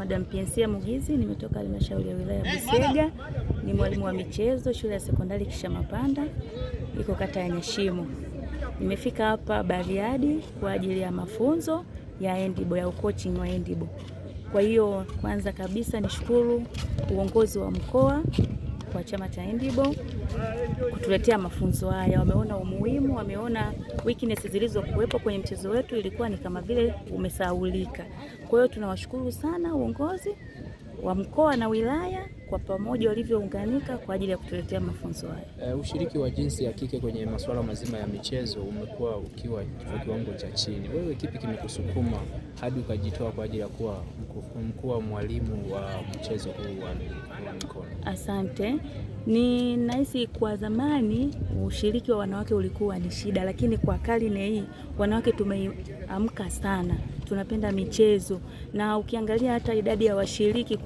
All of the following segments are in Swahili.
Madam Pensia Mugizi, nimetoka halmashauri ya wilaya Busega, ni mwalimu wa michezo shule ya sekondari Kishamapanda, iko kata ya Nyashimo. Nimefika hapa Bariadi kwa ajili ya mafunzo ya handball, ya coaching wa handball. Kwa hiyo kwanza kabisa nishukuru uongozi wa mkoa kwa chama cha handball kutuletea mafunzo haya. Wameona umuhimu, wameona weakness zilizokuwepo kwenye mchezo wetu ilikuwa ni kama vile umesahaulika. Kwa hiyo tunawashukuru sana uongozi wa mkoa na wilaya kwa pamoja walivyounganika kwa ajili ya kutuletea mafunzo haya. Ushiriki wa jinsi ya kike kwenye masuala mazima ya michezo umekuwa ukiwa kwa kiwango cha chini. Wewe kipi kimekusukuma hadi ukajitoa kwa ajili ya kuwa mkuu wa mwalimu wa mchezo huu wa mikono? Asante. Ni nahisi kwa zamani ushiriki wa wanawake ulikuwa ni shida, lakini kwa karne hii wanawake tumeamka sana, tunapenda michezo, na ukiangalia hata idadi ya washiriki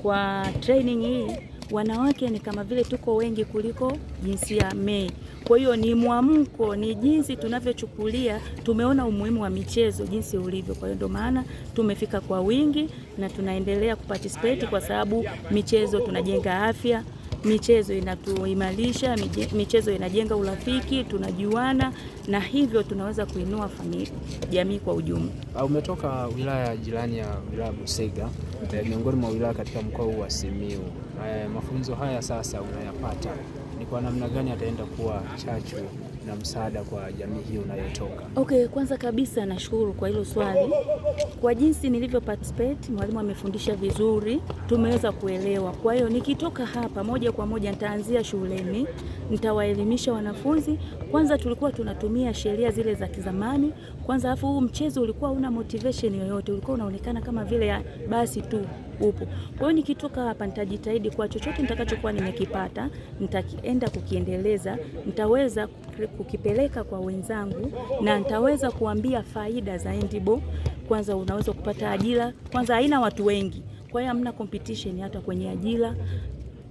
kwa training hii wanawake ni kama vile tuko wengi kuliko jinsia me. Kwa hiyo ni mwamko, ni jinsi tunavyochukulia, tumeona umuhimu wa michezo jinsi ulivyo. Kwa hiyo ndio maana tumefika kwa wingi na tunaendelea kuparticipate, kwa sababu michezo tunajenga afya, michezo inatuimarisha, michezo inajenga urafiki, tunajuana, na hivyo tunaweza kuinua jamii kwa ujumla. Umetoka wilaya jirani ya wilaya Busega, miongoni mwa wilaya katika mkoa huu wa Simiyu. Mafunzo haya sasa unayapata, ni kwa namna gani ataenda kuwa chachu na msaada kwa jamii hii unayotoka? Okay, kwanza kabisa nashukuru kwa hilo swali. Kwa jinsi nilivyo participate, mwalimu amefundisha vizuri, tumeweza kuelewa. Kwa hiyo nikitoka hapa moja kwa moja nitaanzia shuleni, nitawaelimisha wanafunzi. Kwanza tulikuwa tunatumia sheria zile za kizamani. Kwanza afu huu mchezo ulikuwa una motivation yoyote, ulikuwa unaonekana kama vile basi tu upo. Kwa hiyo nikitoka hapa nitajitahidi kwa chochote nitakachokuwa nimekipata, nitaenda kukiendeleza, nitaweza kukipeleka kwa wenzangu na nitaweza kuambia faida za handball. Kwanza unaweza kupata ajira, kwanza haina watu wengi, kwa hiyo hamna competition hata kwenye ajira.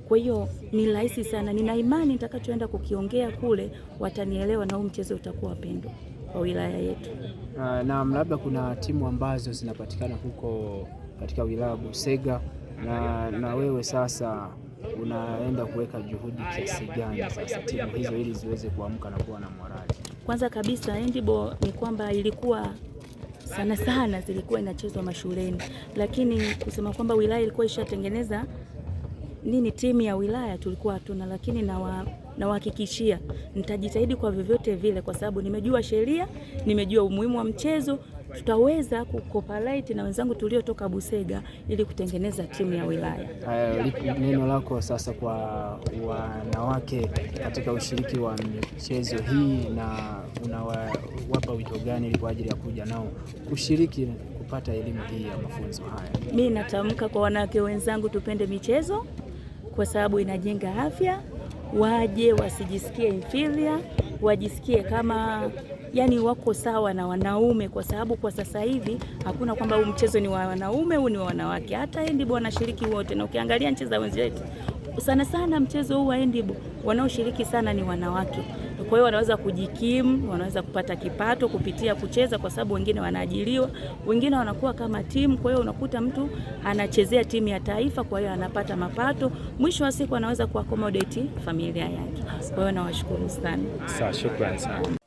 Kwa hiyo ni rahisi sana, nina imani nitakachoenda kukiongea kule watanielewa na huu mchezo utakuwa pendwa kwa wilaya yetu. Na labda kuna timu ambazo zinapatikana huko katika wilaya Busega, na wewe sasa unaenda kuweka juhudi kiasi gani sasa timu hizo ili ziweze kuamka na kuwa na morali? Kwanza kabisa handball ni kwamba ilikuwa sana zilikuwa inachezwa mashuleni, lakini kusema kwamba wilaya ilikuwa ishatengeneza timu ya wilaya tulikuwa hatuna, lakini nawahakikishia nitajitahidi kwa vyovyote vile, kwa sababu nimejua sheria, nimejua umuhimu wa mchezo. Tutaweza kucooperate na wenzangu tuliotoka Busega ili kutengeneza timu ya wilaya. Neno lako sasa kwa wanawake katika ushiriki wa michezo hii, na unawapa wito gani ili kwa ajili ya kuja nao kushiriki kupata elimu hii ya mafunzo haya? Mimi natamka kwa wanawake wenzangu tupende michezo kwa sababu inajenga afya, waje wasijisikie inferior, wajisikie kama wako sawa na wanaume, kwa sababu kwa sasa hivi hakuna kwamba huu mchezo ni wa wanaume, huu ni wa wanawake. Hata handball wanashiriki wote, na ukiangalia nchi za wenzetu sana mchezo huu wa handball wanaoshiriki sana ni wanawake. Kwa hiyo wanaweza kujikimu, wanaweza kupata kipato kupitia kucheza, kwa sababu wengine wanaajiriwa, wengine wanakuwa kama timu. Kwa hiyo unakuta mtu anachezea timu ya taifa, kwa hiyo anapata mapato, mwisho wa siku anaweza kuaccommodate familia yake. Kwa hiyo nawashukuru sana. Shukrani sana.